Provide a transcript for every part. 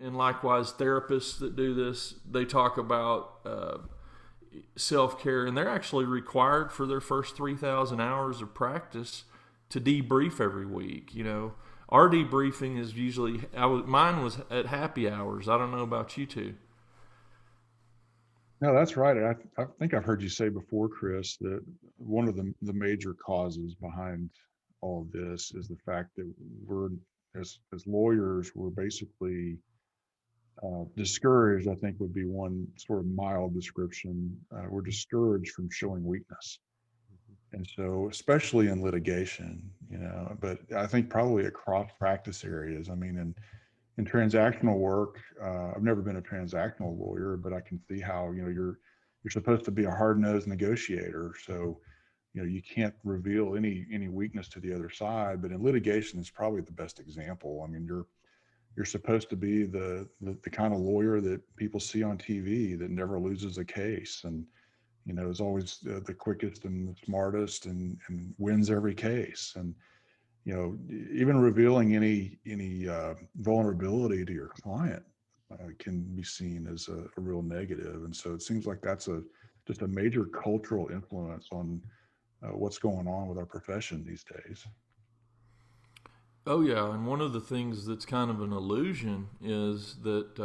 and likewise therapists that do this, they talk about self-care, and they're actually required for their first 3,000 hours of practice to debrief every week. Our debriefing is usually, mine was at happy hours. I don't know about you two. No, that's right. I think I've heard you say before, Chris, that one of the major causes behind all of this is the fact that we're, as lawyers, we're basically discouraged, I think would be one sort of mild description. We're discouraged from showing weakness. And so, especially in litigation, but I think probably across practice areas. I mean, in transactional work, I've never been a transactional lawyer, but I can see how, you're supposed to be a hard-nosed negotiator. So, you can't reveal any weakness to the other side. But in litigation, it's probably the best example. I mean, you're supposed to be the kind of lawyer that people see on TV that never loses a case, and is always the quickest and the smartest, and wins every case. And even revealing any vulnerability to your client can be seen as a real negative. And so it seems like that's just a major cultural influence on what's going on with our profession these days. Oh yeah, and one of the things that's kind of an illusion is that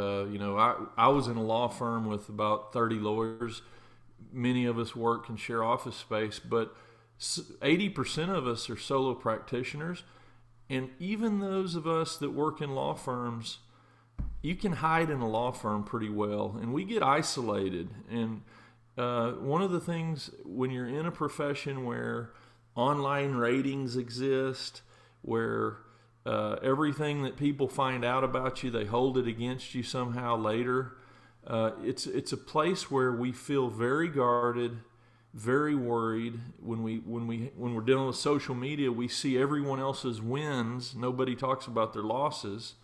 I was in a law firm with about 30 lawyers. Many of us work and share office space, but 80% of us are solo practitioners, and even those of us that work in law firms, you can hide in a law firm pretty well, and we get isolated. And one of the things when you're in a profession where online ratings exist, where everything that people find out about you, they hold it against you somehow later. It's a place where we feel very guarded, very worried. When we're dealing with social media, we see everyone else's wins. Nobody talks about their losses,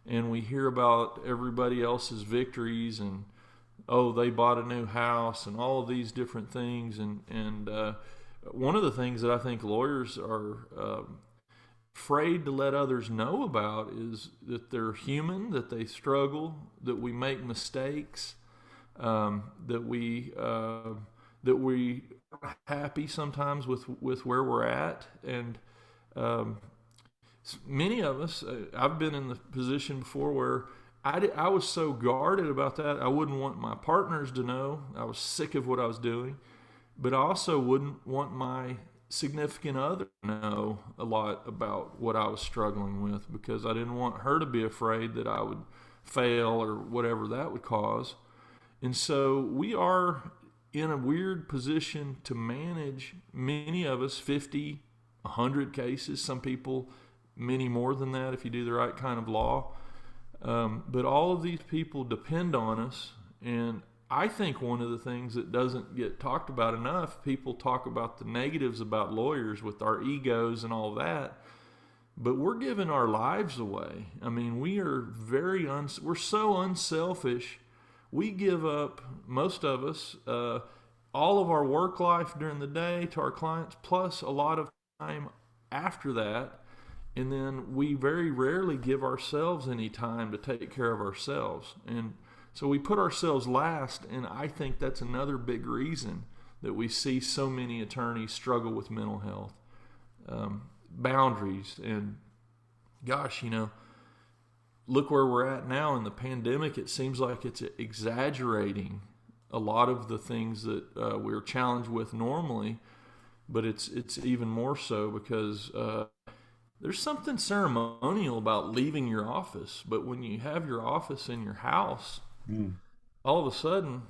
and we hear about everybody else's victories, and oh, they bought a new house and all of these different things. And one of the things that I think lawyers are afraid to let others know about is that they're human, that they struggle, that we make mistakes, that we are happy sometimes with where we're at. And um, many of us, I've been in the position before where I was so guarded about that. I wouldn't want my partners to know. I was sick of what I was doing, but I also wouldn't want my significant other to know a lot about what I was struggling with, because I didn't want her to be afraid that I would fail or whatever that would cause. And so we are in a weird position to manage, many of us, 50, 100 cases, some people many more than that if you do the right kind of law. But all of these people depend on us. And I think one of the things that doesn't get talked about enough, people talk about the negatives about lawyers with our egos and all that, but we're giving our lives away. I mean, we are we're so unselfish. We give up, most of us, all of our work life during the day to our clients, plus a lot of time after that. And then we very rarely give ourselves any time to take care of ourselves. And so we put ourselves last, and I think that's another big reason that we see so many attorneys struggle with mental health. Boundaries, and gosh, look where we're at now in the pandemic. It seems like it's exaggerating a lot of the things that we're challenged with normally, but it's even more so because there's something ceremonial about leaving your office. But when you have your office in your house, Mm. all of a sudden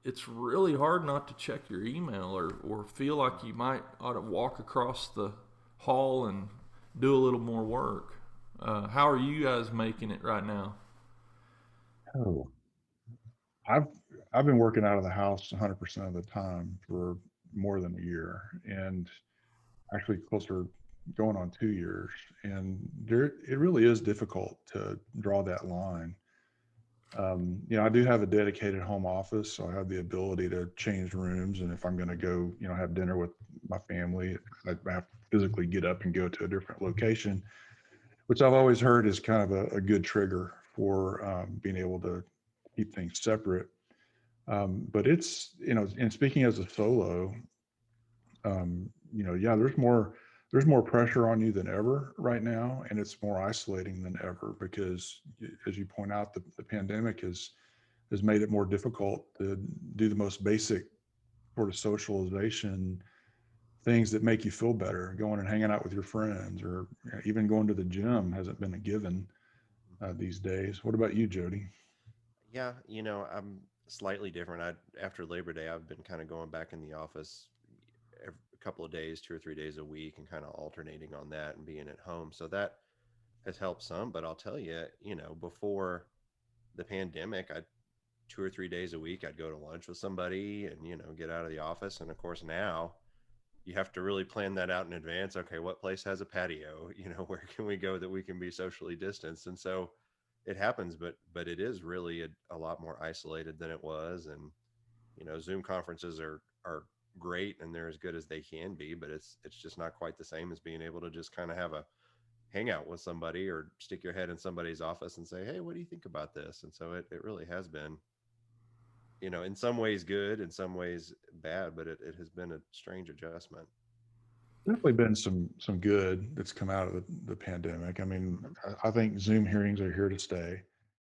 it's really hard not to check your email, or feel like you might ought to walk across the hall and do a little more work. How are you guys making it right now? Oh, I've I've been working out of the house 100% of the time for more than a year, and actually closer, going on 2 years. And it really is difficult to draw that line. I do have a dedicated home office, so I have the ability to change rooms. And if I'm going to go, have dinner with my family, I have to physically get up and go to a different location, which I've always heard is kind of a good trigger for being able to keep things separate. But it's, and speaking as a solo, yeah, there's more pressure on you than ever right now, and it's more isolating than ever because, as you point out, the pandemic has made it more difficult to do the most basic sort of socialization things that make you feel better. Going and hanging out with your friends, or even going to the gym hasn't been a given these days. What about you, Jody? Yeah, I'm slightly different. After Labor Day, I've been kind of going back in the office every couple of days, 2 or 3 days a week, and kind of alternating on that and being at home. So that has helped some. But I'll tell you, before the pandemic, I 2 or 3 days a week I'd go to lunch with somebody and get out of the office. And of course now you have to really plan that out in advance. Okay, what place has a patio? Where can we go that we can be socially distanced? And so it happens, but it is really a lot more isolated than it was. And Zoom conferences are great and they're as good as they can be, but it's just not quite the same as being able to just kind of have a hangout with somebody or stick your head in somebody's office and say, hey, what do you think about this? And so it really has been, in some ways good, in some ways bad, but it has been a strange adjustment. Definitely been some good that's come out of the pandemic. I mean, I think Zoom hearings are here to stay.